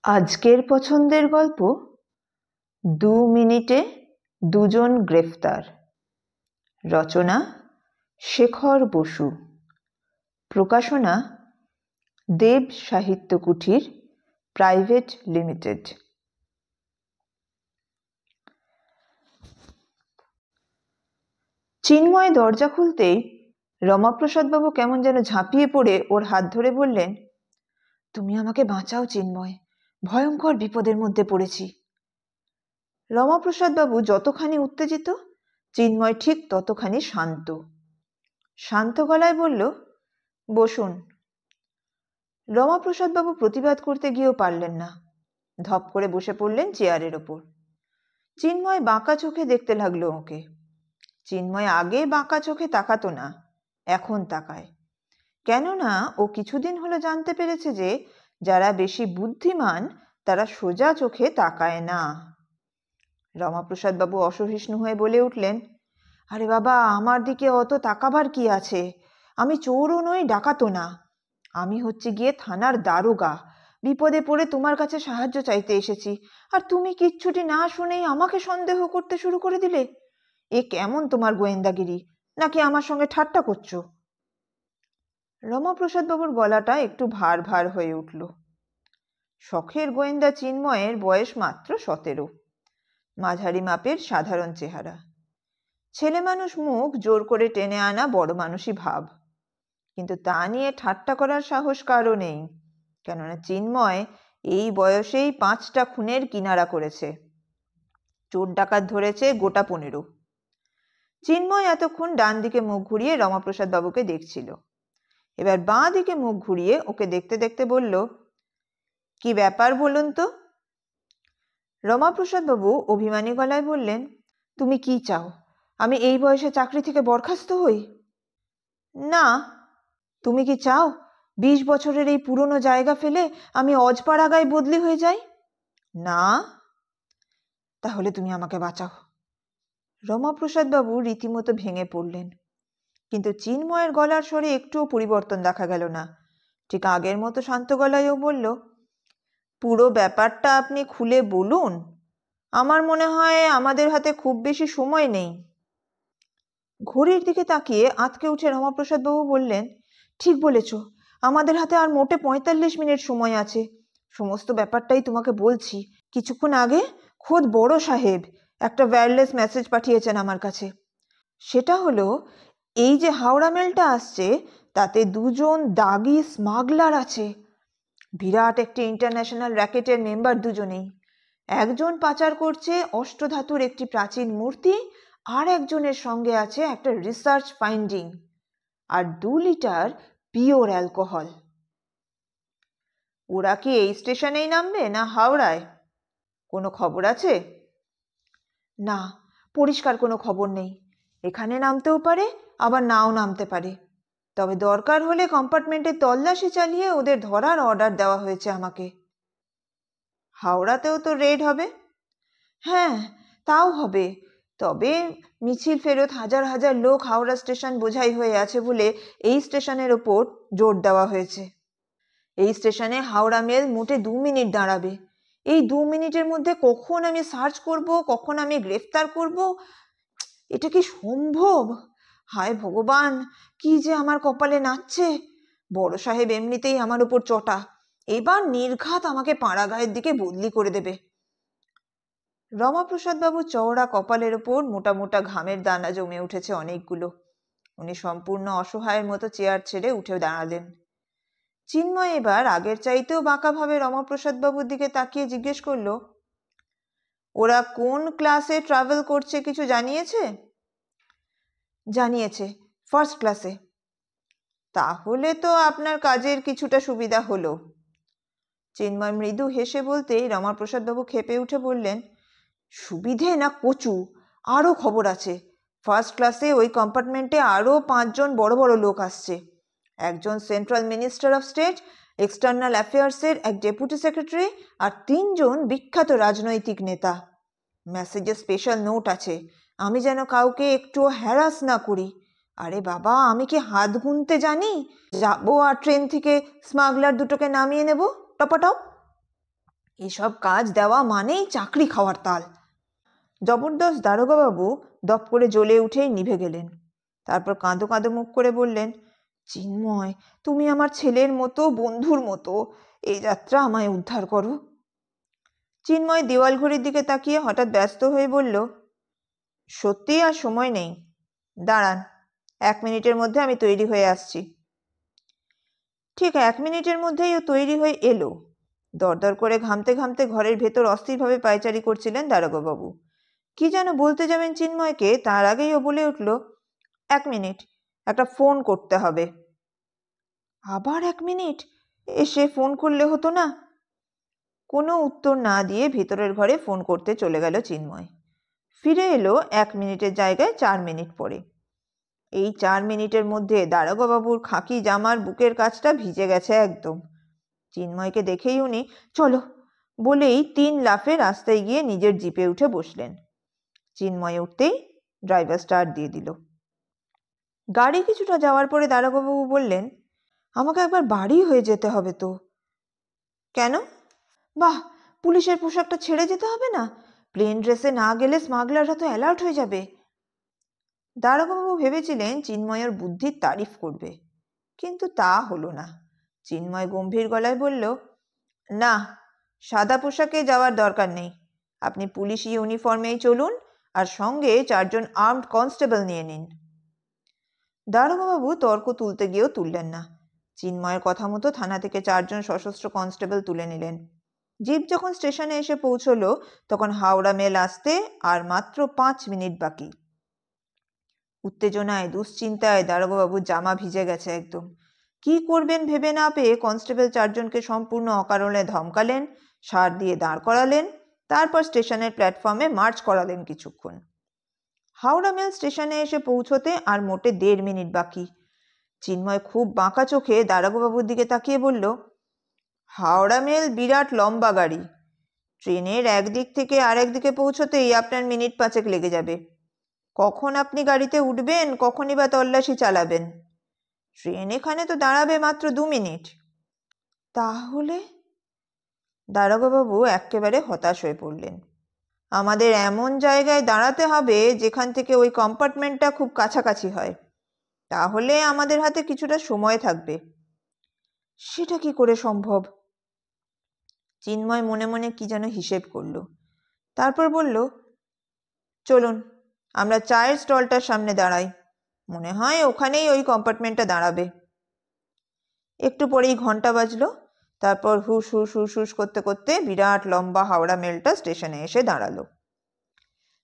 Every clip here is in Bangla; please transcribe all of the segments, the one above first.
আজকের পছন্দের গল্প 2 মিনিটে দুজন গ্রেফতার। রচনা শেখর বসু। প্রকাশনা দেব সাহিত্য কুঠির প্রাইভেট লিমিটেড। চিন্ময় দরজা খুলতেই রমাপ্রসাদবাবু কেমন যেন ঝাঁপিয়ে পড়ে ওর হাত ধরে বললেন, তুমি আমাকে বাঁচাও চিন্ময়, ভয়ঙ্কর বিপদের মধ্যে পড়েছি। রমাপ্রসাদবাবু যতখানি উত্তেজিত, চিন্ময় ঠিক ততখানি শান্ত। শান্ত গলায় বলল, বসুন। রমাপ্রসাদবাবু প্রতিবাদ করতে গিয়েও পারলেন না, ধপ করে বসে পড়লেন চেয়ারের ওপর। চিন্ময় বাঁকা চোখে দেখতে লাগলো ওকে। চিন্ময় আগে বাঁকা চোখে তাকাতো না, এখন তাকায়। কেননা ও কিছুদিন হলো জানতে পেরেছে যে যারা বেশি বুদ্ধিমান তারা সোজা চোখে তাকায় না। রমাপ্রসাদবাবু অসহিষ্ণু হয়ে বলে উঠলেন, আরে বাবা, আমার দিকে অত তাকাবার কি আছে? আমি চোরও নই, ডাকাতও না। আমি হচ্ছে গিয়ে থানার দারোগা। বিপদে পড়ে তোমার কাছে সাহায্য চাইতে এসেছি, আর তুমি কিচ্ছুটি না শুনেই আমাকে সন্দেহ করতে শুরু করে দিলে। এ কেমন তোমার গোয়েন্দাগিরি? নাকি আমার সঙ্গে ঠাট্টা করছো? রমাপ্রসাদবাবুর গলাটা একটু ভার ভার হয়ে উঠল। শখের গোয়েন্দা চিন্ময়ের বয়স মাত্র 17। মাঝারি মাপের সাধারণ চেহারা। ছেলে মানুষ মুখ জোর করে টেনে আনা বড় মানুষই ভাব। কিন্তু তা নিয়ে ঠাট্টা করার সাহস কারও নেই, কেননা চিন্ময় এই বয়সেই 5টা খুনের কিনারা করেছে। চোর ডাকাত ধরেছে গোটা 15। চিন্ময় এতক্ষণ ডান দিকে মুখ ঘুরিয়ে রমাপ্রসাদ বাবুকে দেখছিল। এবার বাঁ দিকে মুখ ঘুরিয়ে ওকে দেখতে দেখতে বলল, কি ব্যাপার বলুন তো? রমাপ্রসাদ বাবু অভিমানী গলায় বললেন, তুমি কি চাও? আমি এই বয়সে চাকরি থেকে বরখাস্ত হই? না। তুমি কি চাও 20 বছরের এই পুরনো জায়গা ফেলে আমি অজপাড়াগায় বদলি হয়ে যাই? না। তাহলে তুমি আমাকে বাঁচাও। রমাপ্রসাদ বাবু রীতিমতো ভেঙে পড়লেন। কিন্তু চিন্ময়ের গলার স্বরে একটুও পরিবর্তন দেখা গেল না। ঠিক আগের মতো শান্ত গলায়ও বলল, পুরো ব্যাপারটা আপনি খুলে বলুন। আমার মনে হয় আমাদের হাতে খুব বেশি সময় নেই। ঘড়ির দিকে তাকিয়ে আঁতকে উঠে রমাপ্রসাদ বাবু বললেন, ঠিক বলেছ, আমাদের হাতে আর মোটে 45 মিনিট সময় আছে। সমস্ত ব্যাপারটাই তোমাকে বলছি। কিছুক্ষণ আগে খোদ বড় সাহেব একটা ওয়্যারলেস মেসেজ পাঠিয়েছেন আমার কাছে। সেটা হলো, এই যে হাওড়া মেলটা আসছে তাতে 2জন দাগি স্মাগলার আছে। বিরাট একটি ইন্টারন্যাশনাল র্যাকেটের মেম্বার দুজনেই। একজন পাচার করছে অষ্টধাতুর একটি প্রাচীন মূর্তি, আর একজনের সঙ্গে আছে একটা রিসার্চ ফাইন্ডিং, আর 2 লিটার পিওর অ্যালকোহল। ওরা কি এই স্টেশনেই নামবে না হাওড়ায়? কোনো খবর আছে? না, পরিষ্কার কোনো খবর নেই। এখানে নামতেও পারে, আবার নাও নামতে পারে। তবে দরকার হলে কম্পার্টমেন্টে তল্লাশি চালিয়ে ওদের ধরার অর্ডার দেওয়া হয়েছে আমাকে। হাওড়াতেও তো রেড হবে? হ্যাঁ, তাও হবে। তবে মিছিল ফেরত হাজার হাজার লোক হাওড়া স্টেশন বোঝাই হয়ে আছে বলে এই স্টেশনের ওপর জোর দেওয়া হয়েছে। এই স্টেশনে হাওড়া মেল মোটে 2 মিনিট দাঁড়াবে। এই 2 মিনিটের মধ্যে কখন আমি সার্চ করব, কখন আমি গ্রেফতার করব, এটা কি সম্ভব? হায় ভগবান, কি যে আমার কপালে নাচছে। বড় সাহেব এমনিতেই আমার উপর চটা, এবার নির্ঘাত আমাকে পাড়াগাঁয়ের দিকে বদলি করে দেবে। রমাপ্রসাদ বাবু চওড়া কপালের ওপর মোটা মোটা ঘামের দানা জমে উঠেছে অনেকগুলো। উনি সম্পূর্ণ অসহায়ের মতো চেয়ার ছেড়ে উঠে দাঁড়ালেন। চিন্ময় এবার আগের চাইতেও বাঁকাভাবে রমাপ্রসাদ বাবুর দিকে তাকিয়ে জিজ্ঞেস করলো, ওরা কোন ক্লাসে ট্রাভেল করছে কিছু জানিয়েছে? জানিয়েছে, ফার্স্ট ক্লাসে। তাহলে তো আপনার কাজের কিছুটা সুবিধা হলো। চিন্ময় মৃদু হেসে বলতেই রমাপ্রসাদ বাবু ক্ষেপে উঠে বললেন, সুবিধে না কচু, আরও খবর আছে। ফার্স্ট ক্লাসে ওই কম্পার্টমেন্টে আরও 5 জন বড় বড় লোক আসছে। একজন central minister of state, external অ্যাফেয়ার্সের এক ডেপুটি সেক্রেটারি, আর 3 জন বিখ্যাত রাজনৈতিক নেতা। মেসেজে স্পেশাল নোট আছে, আমি যেন কাউকে একটু হ্যারাস না করি। আরে বাবা, আমি কি হাত গুনতে জানি? যাবো আর ট্রেন থেকে স্মাগলার দুটোকে নামিয়ে নেব টপাটপ। এসব কাজ দেওয়া মানেই চাকরি খাওয়ার তাল। জবরদস্ত দারোগাবাবু দপ করে জ্বলে উঠেই নিভে গেলেন। তারপর কাঁদো কাঁদো মুখ করে বললেন, চিন্ময়, তুমি আমার ছেলের মতো, বন্ধুর মতো, এই যাত্রা আমায় উদ্ধার করো। চিন্ময় দেওয়াল ঘড়ির দিকে তাকিয়ে হঠাৎ ব্যস্ত হয়ে বলল, সত্যি আর সময় নেই, দাঁড়ান, 1 মিনিটের মধ্যে আমি তৈরি হয়ে আসছি। ঠিক 1 মিনিটের মধ্যেই ও তৈরি হয়ে এলো। দরদর করে ঘামতে ঘামতে ঘরের ভেতর অস্থিরভাবে পায়চারি করছিলেন দারোগাবাবু। কি যেন বলতে যাবেন চিন্ময়কে, তার আগেই ও বলে উঠল, 1 মিনিট, একটা ফোন করতে হবে। আবার 1 মিনিট? এসে ফোন করলে হতো না? কোনো উত্তর না দিয়ে ভেতরের ঘরে ফোন করতে চলে গেল চিন্ময়। ফিরে এলো 1 মিনিটের জায়গায় 4 মিনিট পরে। এই 4 মিনিটের মধ্যে দারোগাবাবুর খাকি জামার বুকের কাছটা ভিজে গেছে একদম। চিন্ময়কে দেখেই উনি চলো বলেই 3 লাফে রাস্তায় গিয়ে নিজের জিপে উঠে বসলেন। চিন্ময় উঠতেই ড্রাইভার স্টার্ট দিয়ে দিল। গাড়ি কিছুটা যাওয়ার পরে দারোগাবাবু বললেন, আমাকে একবার বাড়ি হয়ে যেতে হবে তো। কেন? বাহ, পুলিশের পোশাকটা ছেড়ে যেতে হবে না? প্লেন ড্রেসে না গেলে স্মাগলাররা তো অ্যালার্ট হয়ে যাবে। দারোগাবাবু ভেবেছিলেন চিন্ময়ের বুদ্ধির তারিফ করবে, কিন্তু তা হলো না। চিন্ময় গম্ভীর গলায় বলল, না, সাদা পোশাকে যাওয়ার দরকার নেই। আপনি পুলিশ ইউনিফর্মেই চলুন, আর সঙ্গে 4 জন আর্মড কনস্টেবল নিয়ে নিন। দারোগাবাবু তর্ক তুলতে গিয়েও তুললেন না। চিন্ময়ের কথা মতো থানা থেকে 4 জন সশস্ত্র কনস্টেবল তুলে নিলেন। জিপ যখন স্টেশনে এসে পৌঁছলো, তখন হাওড়া মেল আসতে আর মাত্র 5 মিনিট বাকি। উত্তেজনায়, দুশ্চিন্তায় দারোগাবাবুর জামা ভিজে গেছে একদম। কি করবেন ভেবে না পেয়ে কনস্টেবল 4 জনকে সম্পূর্ণ অকারণে ধমকালেন, সার দিয়ে দাঁড় করালেন, তারপর স্টেশনের প্ল্যাটফর্মে মার্চ করালেন কিছুক্ষণ। হাওড়া মেল স্টেশনে এসে পৌঁছতে আর মোটে 1.5 মিনিট বাকি। চিন্ময় খুব বাঁকা চোখে দারোগাবাবুর দিকে তাকিয়ে বলল, হাওড়া মেল বিরাট লম্বা গাড়ি। ট্রেনের একদিক থেকে আরেক দিকে পৌঁছতেই আপনার মিনিট 5 লেগে যাবে। কখন আপনি গাড়িতে উঠবেন, কখনই বা তল্লাশি চালাবেন? ট্রেন এখানে তো দাঁড়াবে মাত্র 2 মিনিট। তাহলে? দারোগাবাবু একেবারে হতাশ হয়ে পড়লেন। আমাদের এমন জায়গায় দাঁড়াতে হবে যেখান থেকে ওই কম্পার্টমেন্টটা খুব কাছাকাছি হয়, তাহলে আমাদের হাতে কিছুটা সময় থাকবে। সেটা কি করে সম্ভব? চিন্ময় মনে মনে কি যেন হিসেব করল, তারপর বলল, চলুন আমরা চায়ের স্টলটার সামনে দাঁড়াই, মনে হয় ওখানেই ওই কম্পার্টমেন্টটা দাঁড়াবে। একটু পরেই ঘন্টা বাজলো। তারপর হুস হুস হুস হুস করতে করতে বিরাট লম্বা হাওড়া মেলটা স্টেশনে এসে দাঁড়ালো।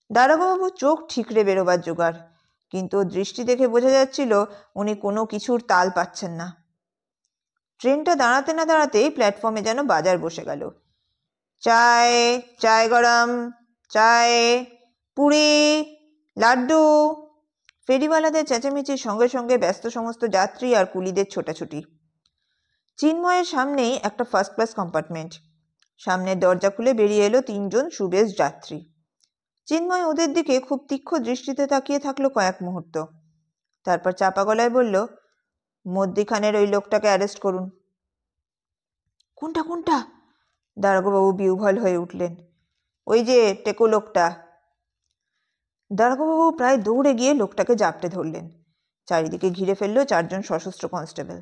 দারোগাবাবু চোখ ঠিকরে বেরোবার জোগাড়, কিন্তু দৃষ্টি দেখে বোঝা যাচ্ছিল উনি কোনো কিছুর তাল পাচ্ছেন না। ট্রেনটা দাঁড়াতে না দাঁড়াতেই প্ল্যাটফর্মে যেন বাজার বসে গেল। চায়, চায় গরম, চায়, পুরি, লাড্ডু। ফেরিওয়ালাদের চেঁচামেচির সঙ্গে সঙ্গে ব্যস্ত সমস্ত যাত্রী আর কুলিদের ছোটাছুটি। চিন্ময়ের সামনেই একটা ফার্স্ট ক্লাস কম্পার্টমেন্ট। সামনের দরজা খুলে বেরিয়ে এলো 3 জন সুবেশ যাত্রী। চিন্ময় ওদের দিকে খুব তীক্ষ্ণ দৃষ্টিতে তাকিয়ে থাকলো কয়েক মুহূর্ত। তারপর চাপা গলায় বলল, মধ্যিখানের ওই লোকটাকে অ্যারেস্ট করুন। কোনটা কোনটা? দারোগাবাবু বিহ্বল হয়ে উঠলেন। ওই যে টেকো লোকটা। দারোগাবাবু প্রায় দৌড়ে গিয়ে লোকটাকে জাপটে ধরলেন। চারিদিকে ঘিরে ফেললো 4 জন সশস্ত্র কনস্টেবল।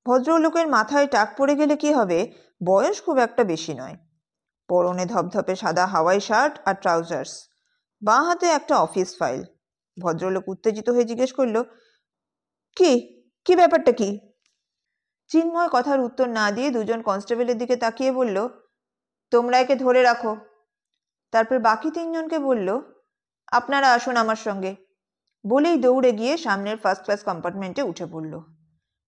ভদ্রলোকের মাথায় টাক পড়ে গেলে কি হবে, বয়স খুব একটা বেশি নয়। পরনে ধপধপে সাদা হাওয়াই শার্ট আর ট্রাউজার্স, বাঁ হাতে একটা অফিস ফাইল। ভদ্রলোক উত্তেজিত হয়ে জিজ্ঞেস করল, কি কি ব্যাপারটা কি? চিন্ময় কথার উত্তর না দিয়ে 2 জন কনস্টেবলের দিকে তাকিয়ে বলল, তোমরা একে ধরে রাখো। তারপর বাকি 3 জনকে বলল, আপনারা আসুন আমার সঙ্গে। বলেই দৌড়ে গিয়ে সামনের ফার্স্ট ক্লাস কম্পার্টমেন্টে উঠে পড়ল।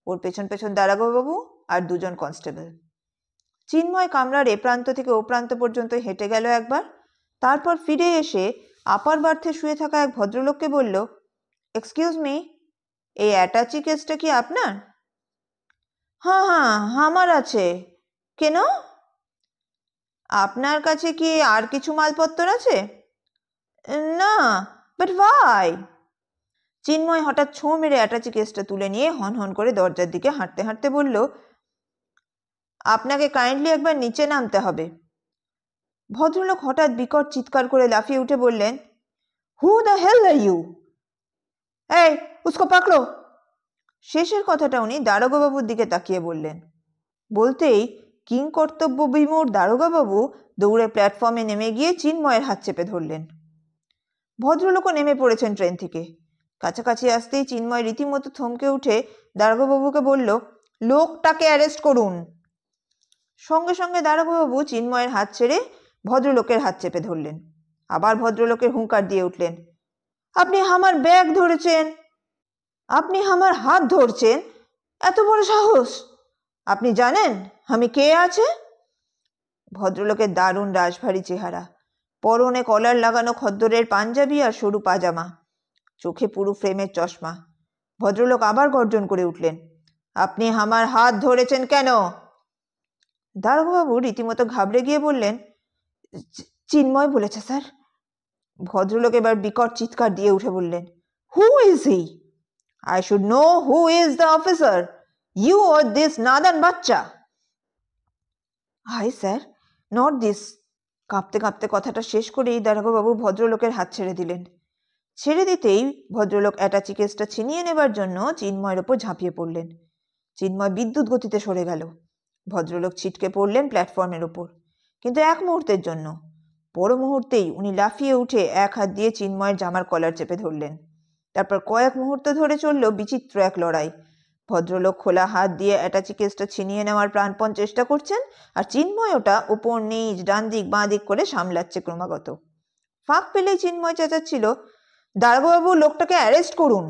ওর পেছন পেছন দারোগাবাবু আর 2 জন কনস্টেবল। চিন্ময় কামরার এ প্রান্ত থেকে ও প্রান্ত পর্যন্ত হেঁটে গেল একবার, তারপর ফিরে এসে আপার বার্থে শুয়ে থাকা এক ভদ্রলোককে বলল, এক্সকিউজ মি, এই অ্যাটাচি কেসটা কি আপনার? হ্যাঁ হ্যাঁ, আমার আছে। কেন? আপনার কাছে কি আর কিছু মালপত্র আছে? না, বাট ওয়াই? চিন্ময় হঠাৎ ছোঁ মেরে অ্যাটাচি কেসটা তুলে নিয়ে হন হন করে দরজার দিকে হাঁটতে হাঁটতে বলল, আপনাকে কাইন্ডলি একবার নিচে নামতে হবে। ভদ্রলোক হঠাৎ বিকট চিৎকার করে লাফিয়ে উঠে বললেন, who the hell are you? এই, উসকো পাকড়ো। শেষের কথাটা উনি দারোগাবাবুর দিকে তাকিয়ে বললেন। বলতেই কিংকর্তব্য বিমূঢ় দারোগাবাবু দৌড়ে প্ল্যাটফর্মে নেমে গিয়ে চিন্ময়ের হাত চেপে ধরলেন। ভদ্রলোকও নেমে পড়েছেন ট্রেন থেকে। কাছাকাছি আসতেই চিন্ময় রীতিমতো থমকে উঠে দারোগাবাবুকে বলল, লোকটাকে অ্যারেস্ট করুন। সঙ্গে সঙ্গে দারোগাবাবু চিন্ময়ের হাত ছেড়ে ভদ্রলোকের হাত চেপে ধরলেন। আবার ভদ্রলোকের হুঙ্কার দিয়ে উঠলেন, আপনি আমার ব্যাগ ধরেছেন, আপনি আমার হাত ধরছেন, এত বড় সাহস? আপনি জানেন আমি কে আছে? ভদ্রলোকের দারুণ রাশভারী চেহারা, পরনে কলার লাগানো খদ্দরের পাঞ্জাবি আর সরু পাজামা, চোখে পুরু ফ্রেমের চশমা। ভদ্রলোক আবার গর্জন করে উঠলেন, আপনি আমার হাত ধরেছেন কেন? দারোগাবাবু রীতিমতো ঘাবড়ে গিয়ে বললেন, চিন্ময় বলেছে স্যার। ভদ্রলোক এবার বিকট চিৎকার দিয়ে উঠে বললেন, who is he? I should know who is the officer, you or this নাদান বাচ্চা? Hi sir, not this. কাঁপতে কাঁপতে কথাটা শেষ করেই দারোগাবাবু ভদ্রলোকের হাত ছেড়ে দিলেন। ছেড়ে দিতেই ভদ্রলোক অ্যাটাচি কেসটা ছিনিয়ে নেবার জন্য চিন্ময়ের ওপর ঝাঁপিয়ে পড়লেন। চিন্ময় বিদ্যুৎ গতিতে সরে গেল। ভদ্রলোক ছিটকে পড়লেন প্ল্যাটফর্মের ওপর, কিন্তু এক মুহূর্তের জন্য। পর মুহূর্তেই উনি লাফিয়ে উঠে এক হাত দিয়ে চিন্ময়ের জামার কলার চেপে ধরলেন। তারপর কয়েক মুহূর্ত ধরে চলল বিচিত্র এক লড়াই। ভদ্রলোক খোলা হাত দিয়ে অ্যাটাচি কেসটা ছিনিয়ে নেওয়ার প্রাণপণ চেষ্টা করছেন, আর চিন্ময় ওটা ওপর নিচ ডান দিক বাঁ দিক করে সামলাচ্ছে ক্রমাগত। ফাঁক পেলেই চিন্ময় চেঁচাচ্ছিল, দারোগাবাবু, লোকটাকে অ্যারেস্ট করুন।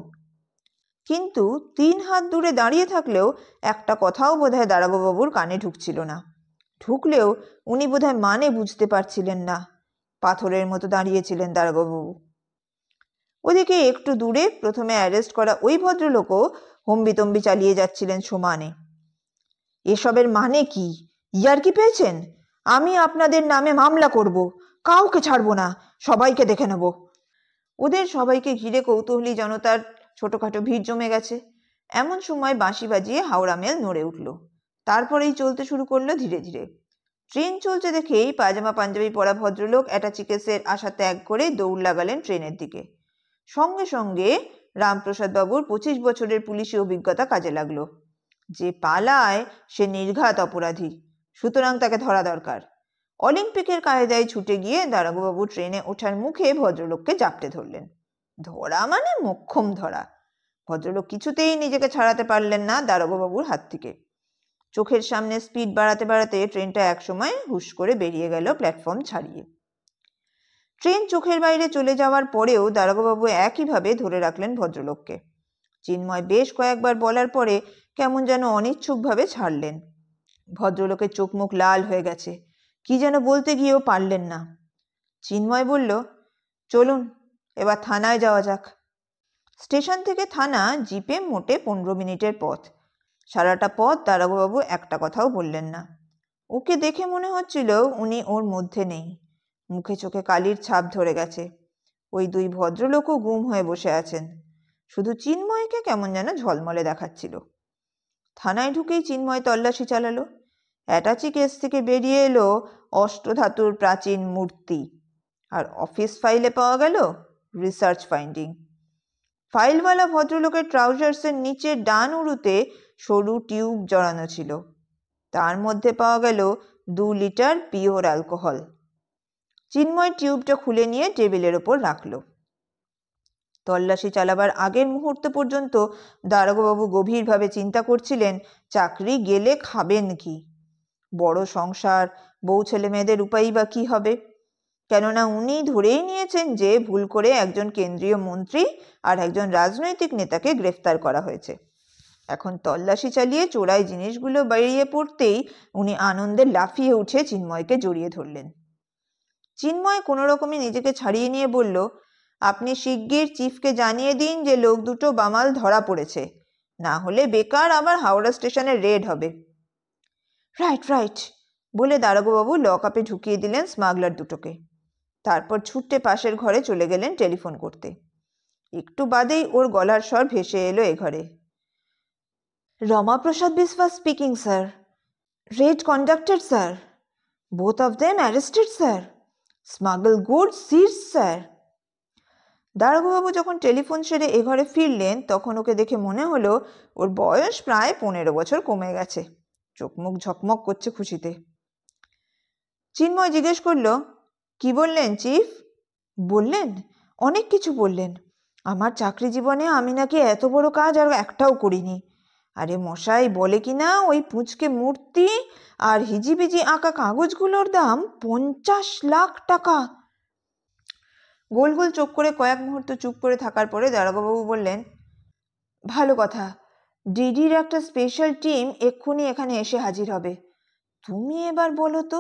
কিন্তু 3 হাত দূরে দাঁড়িয়ে থাকলেও একটা কথাও বোধহয় দারোগাবাবুর কানে ঢুকছিল না। ঢুকলেও উনি বোধহয় মানে বুঝতে পারছিলেন না। পাথরের মতো দাঁড়িয়েছিলেন দারোগাবাবু। ওদিকে একটু দূরে প্রথমে অ্যারেস্ট করা ওই ভদ্রলোকও হম্বিতম্বি চালিয়ে যাচ্ছিলেন সমানে। এসবের মানে কি? ইয়ার্কি পেয়েছেন? আমি আপনাদের নামে মামলা করব, কাউকে ছাড়বো না, সবাইকে দেখে নেব। ওদের সবাইকে ঘিরে কৌতূহলী জনতার ছোটখাটো ভিড় জমে গেছে। এমন সময় বাঁশি বাজিয়ে হাওড়া মেল নড়ে উঠল। তারপরেই চলতে শুরু করলো ধীরে ধীরে। ট্রেন চলছে দেখেই পাজামা পাঞ্জাবি পরা ভদ্রলোক অ্যাটাচি কেসের আশা ত্যাগ করে দৌড় লাগালেন ট্রেনের দিকে। সঙ্গে সঙ্গে রামপ্রসাদ বাবুর 25 বছরের পুলিশি অভিজ্ঞতা কাজে লাগলো। যে পালায় সে নির্ঘাত অপরাধী, সুতরাং তাকে ধরা দরকার। অলিম্পিকের কায়দায় ছুটে গিয়ে দারোগাবাবু ট্রেনে ওঠার মুখে ভদ্রলোককে জাপটে ধরলেন। ধরা মানে মোক্ষম ধরা। ভদ্রলোক কিছুতেই নিজেকে ছাড়াতে পারলেন না দারোগাবাবুর হাত থেকে। চোখের সামনে স্পিড বাড়াতে বাড়াতে ট্রেনটা একসময় হুশ করে বেরিয়ে গেল প্ল্যাটফর্ম ছাড়িয়ে। ট্রেন চোখের বাইরে চলে যাওয়ার পরেও দারোগাবাবু একইভাবে ধরে রাখলেন ভদ্রলোককে। চিন্ময় বেশ কয়েকবার বলার পরে কেমন যেন অনিচ্ছুকভাবে ছাড়লেন। ভদ্রলোকের চোখ মুখ লাল হয়ে গেছে, কি যেন বলতে গিয়েও পারলেন না। চিন্ময় বলল, চলুন এবার থানায় যাওয়া যাক। স্টেশন থেকে থানা জিপে মোটে 15 মিনিটের পথ। সারাটা পথ দারোগাবাবু একটা কথাও বললেন না। ওকে দেখে মনে হচ্ছিল উনি ওর মধ্যে নেই। মুখে চোখে কালির ছাপ ধরে গেছে। ওই 2 ভদ্রলোকও গুম হয়ে বসে আছেন। শুধু চিন্ময়কে কেমন যেন ঝলমলে দেখাচ্ছিল। থানায় ঢুকেই চিন্ময় তল্লাশি চালালো। অ্যাটাচি কেস থেকে বেরিয়ে এলো অষ্টধাতুর প্রাচীন মূর্তি, আর অফিস ফাইলে পাওয়া গেল রিসার্চ ফাইন্ডিং। ফাইলওয়ালা ভদ্রলোকের ট্রাউজার্সের নিচে ডান উরুতে সরু টিউব জড়ানো ছিল। তার মধ্যে পাওয়া গেল 2 লিটার পিওর অ্যালকোহল। চিন্ময় টিউবটা খুলে নিয়ে টেবিলের ওপর রাখলো। তল্লাশি চালাবার আগের মুহূর্ত পর্যন্ত দারোগাবাবু গভীরভাবে চিন্তা করছিলেন চাকরি গেলে খাবেন কি, বড় সংসার, বউ ছেলে মেয়েদের উপায়ই বা কি হবে। কেননা উনি ধরেই নিয়েছেন যে ভুল করে একজন কেন্দ্রীয় মন্ত্রী আর একজন রাজনৈতিক নেতাকে গ্রেফতার করা হয়েছে। এখন তল্লাশি চালিয়ে চোরাই জিনিসগুলো বেরিয়ে পড়তেই উনি আনন্দে লাফিয়ে উঠে চিন্ময়কে জড়িয়ে ধরলেন। চিন্ময় কোনো রকমে নিজেকে ছাড়িয়ে নিয়ে বলল, আপনি শিগগির চিফকে জানিয়ে দিন যে লোক দুটো বামাল ধরা পড়েছে, না হলে বেকার আবার হাওড়া স্টেশনে রেড হবে। রাইট রাইট বলে দারোগাবাবু লকআপে ঢুকিয়ে দিলেন স্মাগলার দুটোকে। তারপর ছুটে পাশের ঘরে চলে গেলেন টেলিফোন করতে। একটু বাদেই ওর গলার স্বর ভেসে এলো এ ঘরে, Ramaprasad Biswas speaking sir. Raid conducted sir. Both of them arrested sir, smuggle goods seized sir. দারোগাবাবু যখন টেলিফোন সেরে এ ঘরে ফিরলেন তখন ওকে দেখে মনে হলো ওর বয়স প্রায় 15 বছর কমে গেছে। চোখ মুখ ঝকমক করছে খুশিতে। চিন্ময় জিজ্ঞেস করলো, কি বললেন চিফ? বললেন, অনেক কিছু বললেন। আমার চাকরি জীবনে আমি নাকি এত বড় কাজ আর একটাও করিনি। আরে মশাই, বলে কি না ওই পুঁচকে মূর্তি আর হিজিবিজি আঁকা কাগজগুলোর দাম 50 লাখ টাকা। গোল গোল চোখ করে কয়েক মুহূর্ত চুপ করে থাকার পরে দারোগাবাবু বললেন, ভালো কথা, ডিডির একটা স্পেশাল টিম এক্ষুনি এখানে এসে হাজির হবে। তুমি এবার বলো তো,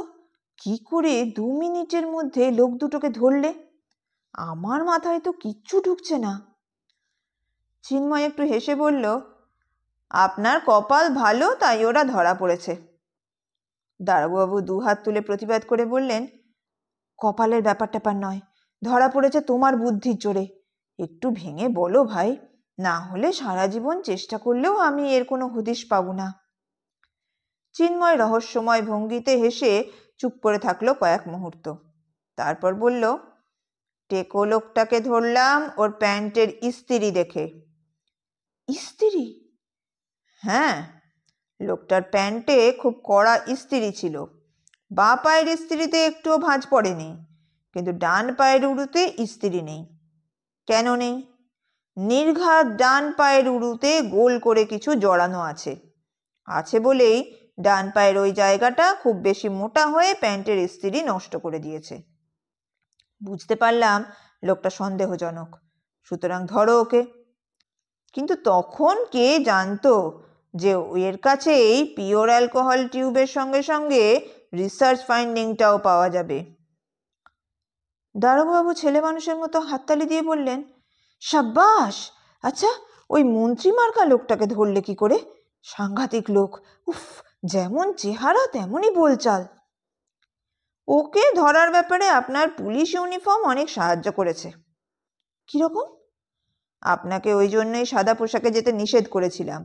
কি করে 2 মিনিটের মধ্যে লোক দুটোকে ধরলে? আমার মাথায় তো কিচ্ছু ঢুকছে না। চিন্ময় একটু হেসে বলল, আপনার কপাল ভালো, তাই ওরা ধরা পড়েছে। দারোগাবাবু 2 হাত তুলে প্রতিবাদ করে বললেন, কপালের ব্যাপার ট্যাপার নয়, ধরা পড়েছে তোমার বুদ্ধির জোরে। একটু ভেঙে বলো ভাই, না হলে সারা জীবন চেষ্টা করলেও আমি এর কোনো হদিশ পাবো না। চিন্ময় রহস্যময় ভঙ্গিতে হেসে চুপ করে থাকলো কয়েক মুহূর্ত। তারপর বলল, টেকো লোকটাকে ধরলাম ওর প্যান্টের ইস্ত্রি দেখে। ইস্ত্রি? হ্যাঁ, লোকটার প্যান্টে খুব কড়া ইস্ত্রি ছিল। বাঁ পায়ের ইস্ত্রিতে একটুও ভাঁজ পড়েনি, কিন্তু ডান পায়ের উড়ুতে ইস্ত্রি নেই। কেন নেই? নির্ঘাত ডান পায়ের উড়ুতে গোল করে কিছু জড়ানো আছে। আছে বলেই ডান পায়ের ওই জায়গাটা খুব বেশি মোটা হয়ে প্যান্টের ইস্ত্রি নষ্ট করে দিয়েছে। বুঝতে পারলাম লোকটা সন্দেহজনক, সুতরাং ধরো ওকে। কিন্তু তখন কে জানতো যে এর কাছেই পিওর অ্যালকোহল টিউবের সঙ্গে সঙ্গে রিসার্চ ফাইন্ডিংটাও পাওয়া যাবে। দারোগাবাবু ছেলে মানুষের মতো হাততালি দিয়ে বললেন, সাব্বাস! আচ্ছা, ওই মন্ত্রী মার্কা লোকটাকে ধরলে কি করে? সাংঘাতিক লোক, উফ, যেমন চেহারা তেমনই বলচাল। ওকে ধরার ব্যাপারে আপনার পুলিশ ইউনিফর্ম অনেক সাহায্য করেছে। কিরকম? আপনাকে ওই জন্যই সাদা পোশাকে যেতে নিষেধ করেছিলাম।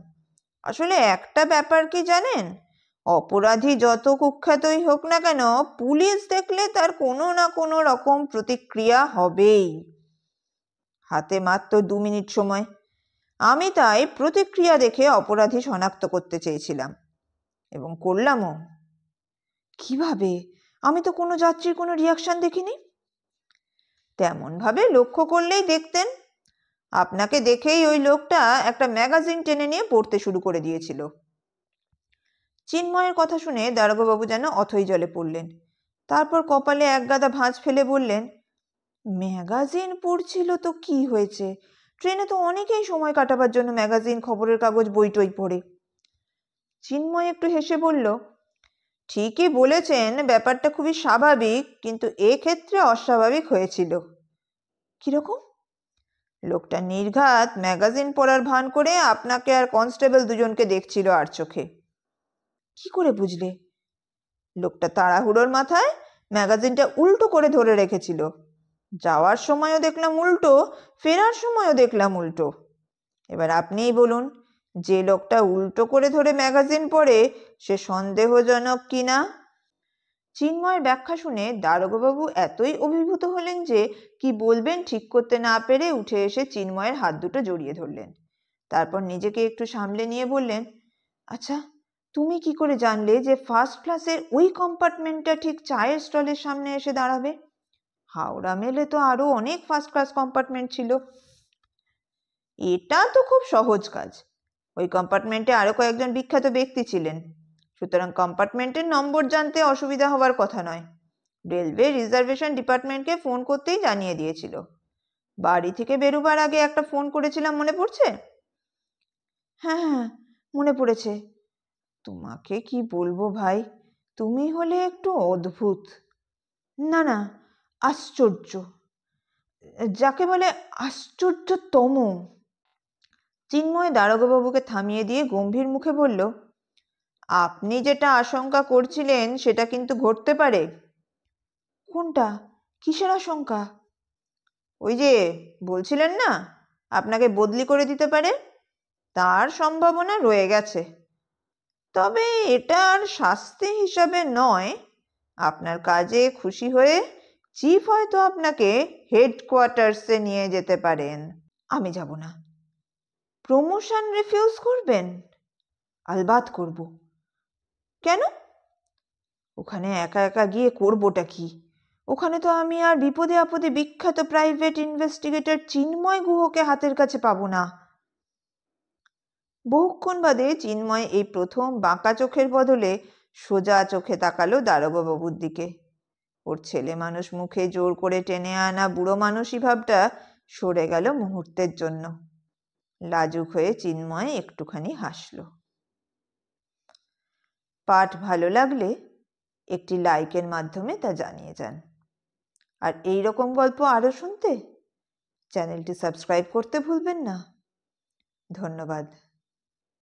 আসলে একটা ব্যাপার কি জানেন, অপরাধী যত কুখ্যাতই হোক না কেন, পুলিশ দেখলে তার কোনো না কোনো রকম প্রতিক্রিয়া হবেই। হাতে মাত্র 2 মিনিট সময়, আমি তাই প্রতিক্রিয়া দেখে অপরাধী শনাক্ত করতে চেয়েছিলাম, এবং করলামও। কিভাবে? আমি তো কোনো যাত্রীর কোনো রিয়াকশন দেখিনি। তেমনভাবে লক্ষ্য করলেই দেখতেন। আপনাকে দেখেই ওই লোকটা একটা ম্যাগাজিন টেনে নিয়ে পড়তে শুরু করে দিয়েছিল। চিন্ময়ের কথা শুনে দারোগাবাবু যেন অথই জলে পড়লেন। তারপর কপালে এক গাদা ভাঁজ ফেলে বললেন, ম্যাগাজিন পড়ছিল তো কি হয়েছে? ট্রেনে তো অনেকেই সময় কাটাবার জন্য ম্যাগাজিন, খবরের কাগজ, বই টই পড়ে। চিন্ময় একটু হেসে বলল, ঠিকই বলেছেন, ব্যাপারটা খুবই স্বাভাবিক, কিন্তু এক্ষেত্রে অস্বাভাবিক হয়েছিল। কিরকম? লোকটা নির্ঘাত ম্যাগাজিন পড়ার ভান করে আপনাকে আর কনস্টেবল দুজনকে দেখছিল আর চোখে। কি করে বুঝলে? লোকটা তাড়াহুড়োর মাথায় ম্যাগাজিনটা উল্টো করে ধরে রেখেছিল। যাওয়ার সময়ও দেখলাম উল্টো, ফেরার সময়ও দেখলাম উল্টো। এবার আপনিই বলুন, যে লোকটা উল্টো করে ধরে ম্যাগাজিন পড়ে সে সন্দেহজনক কিনা? চিন্ময়ের ব্যাখ্যা শুনে দারোগাবাবু এতই অভিভূত হলেন যে কি বলবেন ঠিক করতে না পেরে উঠে এসে চিন্ময়ের হাত দুটো জড়িয়ে ধরলেন। তারপর নিজেকে একটু সামলে নিয়ে বললেন, আচ্ছা, তুমি কি করে জানলে যে ফার্স্ট ক্লাসের ওই কম্পার্টমেন্টটা ঠিক চায়ের স্টলের সামনে এসে দাঁড়াবে? হাওড়া মেলে তো আরো অনেক ফার্স্ট ক্লাস কম্পার্টমেন্ট ছিল। এটা তো খুব সহজ কাজ। ওই কম্পার্টমেন্টে আরো কয়েকজন বিখ্যাত ব্যক্তি ছিলেন, সুতরাং কম্পার্টমেন্টের নম্বর জানতে অসুবিধা হওয়ার কথা নয়। রেলওয়ে রিজার্ভেশন ডিপার্টমেন্টকে ফোন করতেই জানিয়ে দিয়েছিল। বাড়ি থেকে বেরোবার আগে একটা ফোন করেছিলাম, মনে পড়ছে? হ্যাঁ হ্যাঁ, মনে পড়েছে। তোমাকে কি বলবো ভাই, তুমি হলে একটু অদ্ভুত। না না, আশ্চর্য, যাকে বলে আশ্চর্যতম। চিন্ময় দারোগাবাবুকে থামিয়ে দিয়ে গম্ভীর মুখে বলল, আপনি যেটা আশঙ্কা করছিলেন সেটা কিন্তু ঘটতে পারে। কোনটা? কিসের আশঙ্কা? ওই যে বলছিলেন না আপনাকে বদলি করে দিতে পারে, তার সম্ভাবনা রয়ে গেছে। তবে এটা আর শাস্তি হিসাবে নয়, আপনার কাজে খুশি হয়ে চিফ হয়তো আপনাকে হেডকোয়ার্টার্সে নিয়ে যেতে পারেন। আমি যাব না। প্রমোশন রিফিউজ করবেন? আলবাত করব। কেন? ওখানে একা একা গিয়ে করবোটা কি? ওখানে তো আমি আর বিপদে আপদে বিখ্যাত প্রাইভেট ইনভেস্টিগেটর চিন্ময় গুহকে হাতের কাছে পাবো না। বহুক্ষণ বাদে চিন্ময় এই প্রথম বাঁকা চোখের বদলে সোজা চোখে তাকালো দারোগাবাবুর দিকে। ওর ছেলে মানুষ মুখে জোর করে টেনে আনা বুড়ো মানুষই ভাবটা সরে গেল মুহূর্তের জন্য। লাজুক হয়ে চিন্ময় একটুখানি হাসল। পাঠ ভালো লাগলে একটি লাইকের মাধ্যমে তা জানিয়ে যান। আর এই রকম গল্প আরও শুনতে চ্যানেলটি সাবস্ক্রাইব করতে ভুলবেন না। ধন্যবাদ।